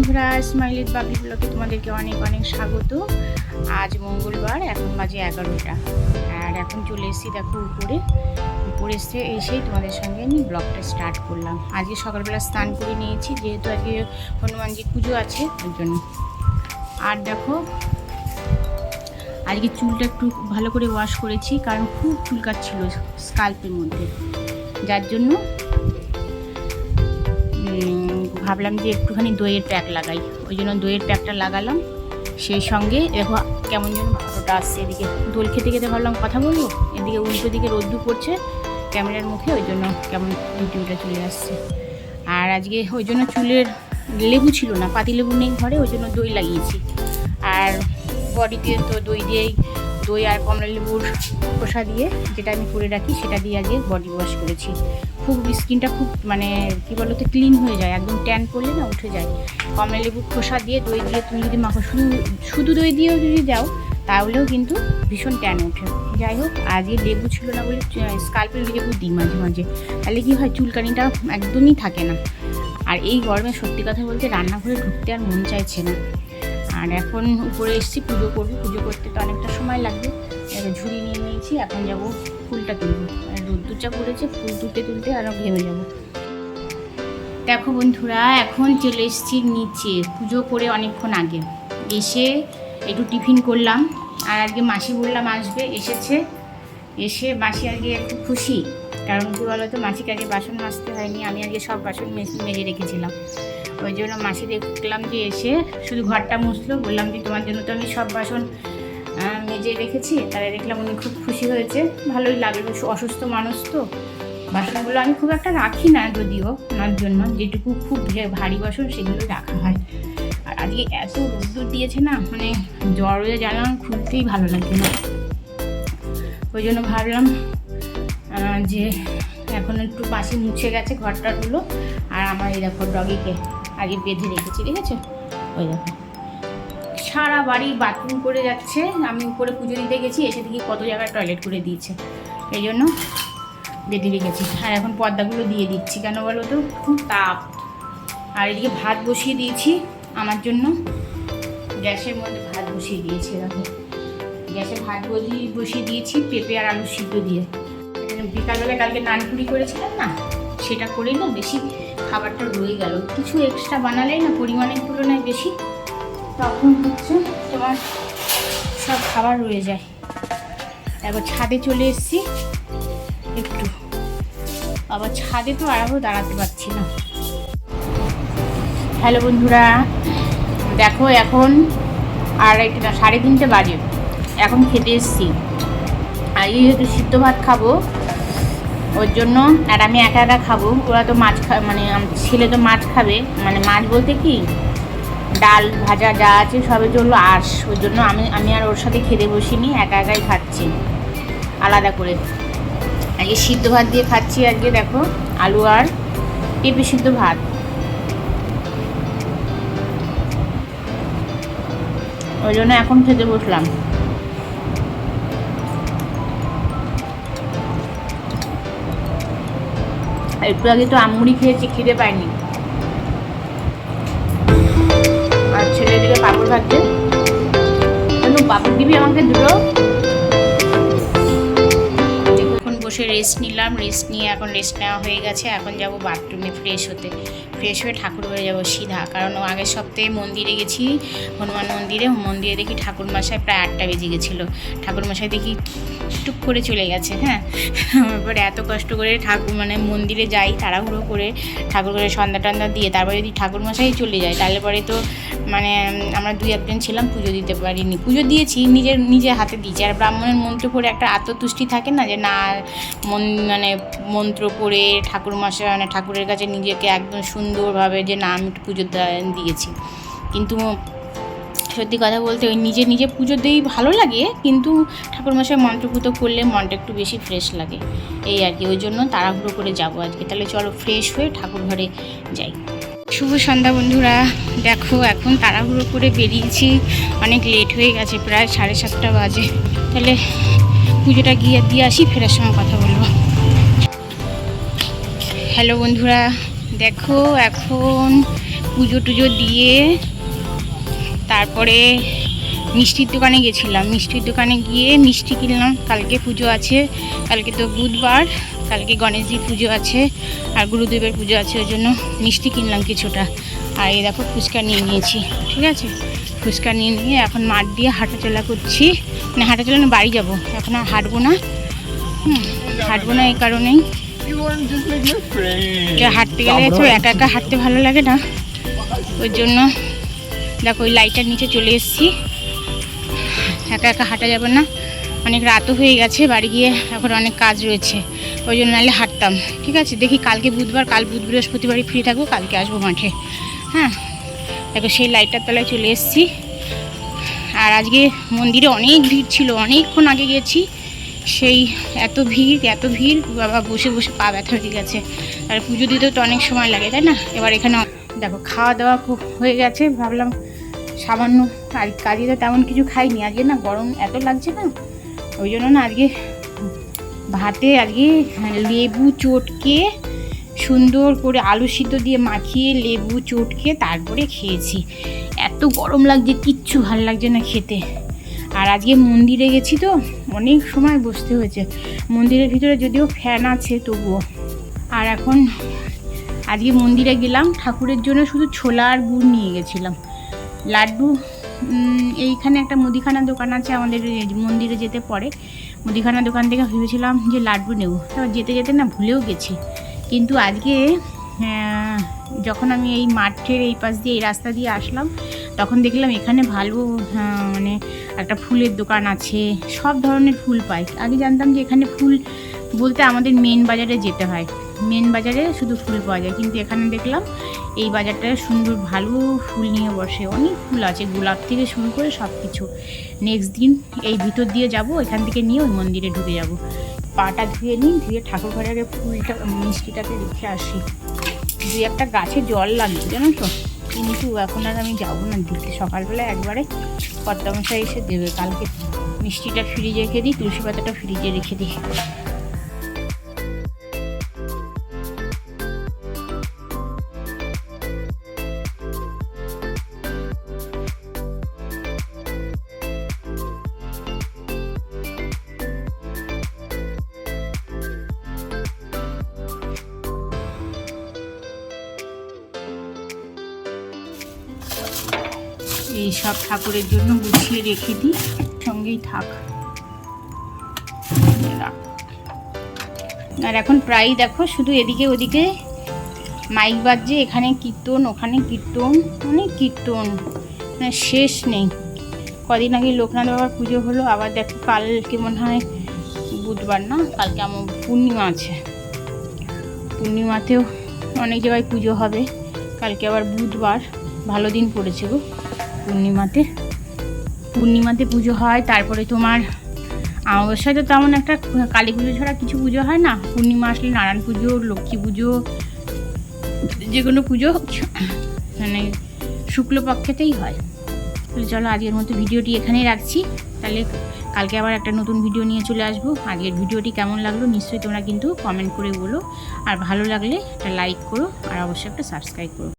বন্ধুরা, স্মাইলির বাবলি ব্লগে তোমাদেরকে অনেক অনেক স্বাগত। আজ মঙ্গলবার, এখন বাজে 11টা। আর এখন চলে এসেছি দেখো উপরে এসেই তোমাদের সঙ্গে আমি ব্লগটা স্টার্ট করলাম। আজকে সকালবেলা স্নান করে নিয়েছি, যেহেতু আজকে হনুমানজির পুজো আছে ওই জন্য। আর দেখো আজকে চুলটা একটু ভালো করে ওয়াশ করেছি, কারণ খুব চুলকাচ্ছিল স্কাল্পের মধ্যে, যার জন্য ভাবলাম যে একটুখানি দইয়ের প্যাক লাগাই। ওই জন্য দইয়ের প্যাকটা লাগালাম। সেই সঙ্গে দেখো কেমন যেন ফটোটা আসছে, এদিকে দোল খেতে খেতে ভাবলাম কথা বলবো, এদিকে উল্টো দিকে রোদ্দুর পড়ছে ক্যামেরার মুখে, ওই জন্য কেমন ভিডিওটা চলে আসছে। আর আজকে ওই জন্য চুলের লেবু ছিল না, পাতি লেবু নেই ঘরে, ওই জন্য দই লাগিয়েছি। আর বডিতে তো দই আর কমলা লেবুর খোসা দিয়ে, যেটা আমি করে রাখি, সেটা দিয়ে আজকে বডি ওয়াশ করেছি। খুব স্কিনটা খুব মানে কী বলো তো ক্লিন হয়ে যায়, একদম ট্যান করলে না উঠে যায়। কমলা লেবুর খোসা দিয়ে দই দিয়ে তুমি যদি মাখো, শুধু দই দিয়েও যদি দাও তাহলেও কিন্তু ভীষণ ট্যান ওঠে। যাই হোক, আজকে লেবু ছিল না বলে স্কাল্পের লেবু দিই মাঝে মাঝে, তাহলে কী হয় চুলকানিটা একদমই থাকে না। আর এই গরমে সত্যি কথা বলতে রান্নাঘরে ঢুকতে আর মন চাইছে না। আর এখন উপরে এসেছি, পুজো করবো, পুজো করতে তো অনেকটা সময় লাগবে। এবার ঝুড়ি নিয়ে নিয়েছি, এখন যাব ফুলটা তুলবো। আর রোদ্দুরটা পড়েছে, ফুল তুলতে আরও ঘেমে যাবো। দেখো বন্ধুরা, এখন চলে এসেছি নিচে, পুজো করে অনেকক্ষণ আগে এসে একটু টিফিন করলাম। আর আজকে মাসি বললাম আসবে, এসে মাসি আজকে খুব খুশি, কারণ কী বলো তো, মাসিকে আগে বাসন মাজতে হয়নি, আমি আজকে সব বাসন মেজে রেখেছিলাম। ওই জন্য মাসি দেখলাম যে এসে শুধু ঘরটা মুছলো, বললাম যে তোমার জন্য তো আমি সব বাসন মেজে রেখেছি। তাহলে দেখলাম উনি খুব খুশি হয়েছে, ভালোই লাগলো। অসুস্থ মানুষ তো, বাসনগুলো আমি খুব একটা রাখি না, যদিও ওনার জন্য যেটুকু খুব ভারী বাসন সেগুলো রাখা হয়। আর আজকে এত রোদ্দুর দিয়েছে না, মানে জ্বরে জানলাম খুলতেই ভালো লাগছে না। ওই জন্য ভাবলাম যে এখন একটু পাশে মুছে গেছে ঘরটাগুলো। আর আমার এই দেখো ডগিকে আগে বেঁধে রেখেছি, দেখেছো? ওই দেখো সারা বাড়ি বাথরুম করে যাচ্ছে। আমি উপরে পুজো দিতে গেছি, এসে দেখি কত জায়গায় টয়লেট করে দিয়েছে, এই জন্য বেঁধে রেখেছি। আর এখন পর্দাগুলো দিয়ে দিচ্ছি, কেন বলো তো, খুব তাপ। আর এদিকে ভাত বসিয়ে দিয়েছি আমার জন্য, গ্যাসের মধ্যে ভাত বসিয়ে দিয়েছি। দেখো গ্যাসে ভাত বসিয়ে দিয়েছি পেঁপে আর আলু সিদ্ধ দিয়ে। বিকালবেলায় কালকে নানপুরি করেছিলাম না, সেটা করেই না বেশি খাবারটা রয়ে গেল। কিছু এক্সট্রা বানালেই না পরিমাণের তুলনায় বেশি, তখন হচ্ছে তোমার সব খাবার রয়ে যায়। তারপর ছাদে চলে এসেছি একটু, আবার ছাদে তো আরও দাঁড়াতে পারছি না। হ্যালো বন্ধুরা, দেখো এখন আর একটা 3:30 বাজে, এখন খেতে এসেছি। আর যেহেতু সিদ্ধ ভাত খাবো ওর জন্য, আর আমি একা একা খাবো, ওরা তো মাছ মানে ছেলে তো মাছ খাবে, মানে মাছ বলতে কি ডাল ভাজা যা আছে সবের জন্য আঁশ, ওই জন্য আমি আর ওর সাথে খেতে বসিনি, একা একাই খাচ্ছি আলাদা করে। আজকে সিদ্ধ ভাত দিয়ে খাচ্ছি, আজকে দেখো আলু আর পেঁপে সিদ্ধ ভাত। ওই জন্য এখন খেতে বসলাম। একটু আগে তো আমুড়ি খেয়েছি, খিদে পাইনি। আর ছেলে দিকে পাপড় ভাজছে, পাপড় দিবি আমাকে দুটো। বসে রেস্ট নিলাম, রেস্ট নিয়ে এখন রেস্ট নেওয়া হয়ে গেছে। এখন যাব বাথরুমে ফ্রেশ হয়ে ঠাকুর ঘরে যাবো সিধা, কারণ আগের সপ্তাহে মন্দিরে গেছি, হনুমান মন্দিরে দেখি ঠাকুরমশাই প্রায় 8টা বেজে গেছিলো। ঠাকুরমশাই দেখি টুক করে চলে গেছে। হ্যাঁ, এবারে এত কষ্ট করে মন্দিরে যাই তাড়াহুড়ো করে, ঠাকুর ঘরে সন্ধ্যা টন্ধা দিয়ে তারপরে যদি ঠাকুরমশাই চলে যায়, তাহলে পরে তো আমরা 2-1 ছিলাম, পুজো দিতে পারিনি। পুজো দিয়েছি, নিজের হাতে দিয়েছি। আর ব্রাহ্মণের মন্ত্র পড়ে একটা আত্মতুষ্টি থাকে না, যে না মন্ত্র পড়ে ঠাকুরমশাই ঠাকুরের কাছে নিজেকে একদম সুন্দরভাবে যে না আমি পুজো দিয়েছি। কিন্তু সত্যি কথা বলতে ওই নিজে পুজো দিয়েই ভালো লাগে, কিন্তু ঠাকুরমশাই মন্ত্রপুত করলে মনটা একটু বেশি ফ্রেশ লাগে, এই আর কি। ওই জন্য তাড়াহুড়ো করে যাবো আজকে। তাহলে চলো ফ্রেশ হয়ে ঠাকুর ঘরে যাই। শুভ সন্ধ্যা বন্ধুরা, দেখো এখন তাড়াহুড়ো করে বেরিয়েছি, অনেক লেট হয়ে গেছে, প্রায় 7:30 বাজে। তাহলে পুজোটা গিয়ে দিয়ে আসি, ফেরার সময় কথা বলবো। হ্যালো বন্ধুরা, দেখো এখন পুজো টুজো দিয়ে তারপরে মিষ্টির দোকানে গেছিলাম। মিষ্টির দোকানে গিয়ে মিষ্টি কিনলাম। কালকে পুজো আছে, কালকে তো বুধবার, কালকে গণেশজির পুজো আছে আর গুরুদেবের পুজো আছে, ওই জন্য মিষ্টি কিনলাম কিছুটা। আর এই দেখো ফুচকা নিয়ে নিয়েছি, ঠিক আছে। ফুচকা নিয়ে এখন মাঠ দিয়ে হাঁটাচলা করছি, মানে হাঁটাচলা না, বাড়ি যাব। এখন আর হাঁটবো না, হাঁটবো না এই কারণেই যে হাঁটতে গেলে তো একা একা হাঁটতে ভালো লাগে না, ওই জন্য দেখো ওই লাইটার নিচে চলে এসেছি। একা একা হাঁটা যাবে না, অনেক রাতও হয়ে গেছে, বাড়ি গিয়ে এখন অনেক কাজ রয়েছে, ওই জন্য নাহলে হাঁটতাম, ঠিক আছে। দেখি কালকে বুধবার, কাল বৃহস্পতিবারই ফ্রি থাকবো, কালকে আসবো মাঠে। হ্যাঁ দেখো সেই লাইটার তলায় চলে এসেছি। আর আজকে মন্দিরে অনেক ভিড় ছিল, অনেকক্ষণ আগে গেছি, সেই এত ভিড় বাবা, বসে বসে পা ব্যথা হয়ে গেছে। আর পুজো দিতেও তো অনেক সময় লাগে, তাই না। এবার এখানে দেখো খাওয়া দাওয়া খুব হয়ে গেছে, ভাবলাম সামান্য, আর কাজে তো তেমন কিছু খাইনি আজকে, না গরম এত লাগছে না, ওই জন্য না আজকে ভাতে আজকে লেবু চটকে সুন্দর করে আলু সিদ্ধ দিয়ে মাখিয়ে লেবু চটকে তারপরে খেয়েছি। এত গরম লাগছে, কিচ্ছু ভালো লাগছে না খেতে। আর আজকে মন্দিরে গেছি তো অনেক সময় বসতে হয়েছে, মন্দিরের ভিতরে যদিও ফ্যান আছে তবুও। আর এখন আজকে মন্দিরে গেলাম, ঠাকুরের জন্য শুধু ছোলা আর গুড় নিয়ে গেছিলাম। লাড্ডু এইখানে একটা মুদিখানা দোকান আছে আমাদের মন্দিরে যেতে পরে, মুদিখানা দোকান থেকে ভেবেছিলাম যে লাড্ডু নেব, তারপর যেতে যেতে না ভুলেও গেছি। কিন্তু আজকে যখন আমি এই মাঠের এই পাশ দিয়ে এই রাস্তা দিয়ে আসলাম, তখন দেখলাম এখানে ভালো মানে একটা ফুলের দোকান আছে, সব ধরনের ফুল পাই। আগে জানতাম যে এখানে ফুল বলতে আমাদের মেন বাজারে যেতে হয়, মেন বাজারে শুধু ফুল পাওয়া যায়, কিন্তু এখানে দেখলাম এই বাজারটা সুন্দর ভালো ফুল নিয়ে বসে, অনেক ফুল আছে, গোলাপ থেকে শুরু করে সব কিছু। নেক্সট দিন এই ভিতর দিয়ে যাব, এখান থেকে নিয়ে ওই মন্দিরে ঢুকে যাব। পাটা ধুয়ে নিই, ধুয়ে ঠাকুর ঘরে আগে ফুলটা মিষ্টিটাকে রেখে আসি। দুই একটা গাছে জল লাগবে জানো তো, কিন্তু এখন আর আমি যাবো না দিতে, সকালবেলা একবারে কর্তামশাই এসে দেবে। কালকে মিষ্টিটা ফ্রিজে রেখে দিই, তুলসী পাতাটা ফ্রিজে রেখে দিই। এই সব ঠাকুরের জন্য গুছিয়ে রেখে দিই, সঙ্গেই থাক। আর এখন প্রায়ই দেখো শুধু এদিকে ওদিকে মাইক বাজছে, এখানে কীর্তন, ওখানে কীর্তন, অনেক কীর্তন, মানে শেষ নেই। কদিন আগে লোকনাথ বাবার পুজো হলো, আবার দেখো কালকে মনে হয় বুধবার না, কালকে আমার পূর্ণিমা আছে, পূর্ণিমাতেও অনেক জায়গায় পুজো হবে। কালকে আবার বুধবার, ভালো দিন পড়েছে গো। পূর্ণিমাতে পুজো হয়, তারপরে তোমার অমাবস্যায় তো তেমন একটা কালী পুজো ছাড়া কিছু পুজো হয় না। পূর্ণিমা আসলে নারায়ণ পুজো, লক্ষ্মী পুজো, যে কোনো পুজো মানে শুক্লপক্ষেতেই হয়। তাহলে চলো আজকের মতো ভিডিওটি এখানেই রাখছি, তাহলে কালকে আবার একটা নতুন ভিডিও নিয়ে চলে আসবো। আজকের ভিডিওটি কেমন লাগলো নিশ্চয়ই তোমরা কিন্তু কমেন্ট করে বলো, আর ভালো লাগলে একটা লাইক করো, আর অবশ্যই একটা সাবস্ক্রাইব করো।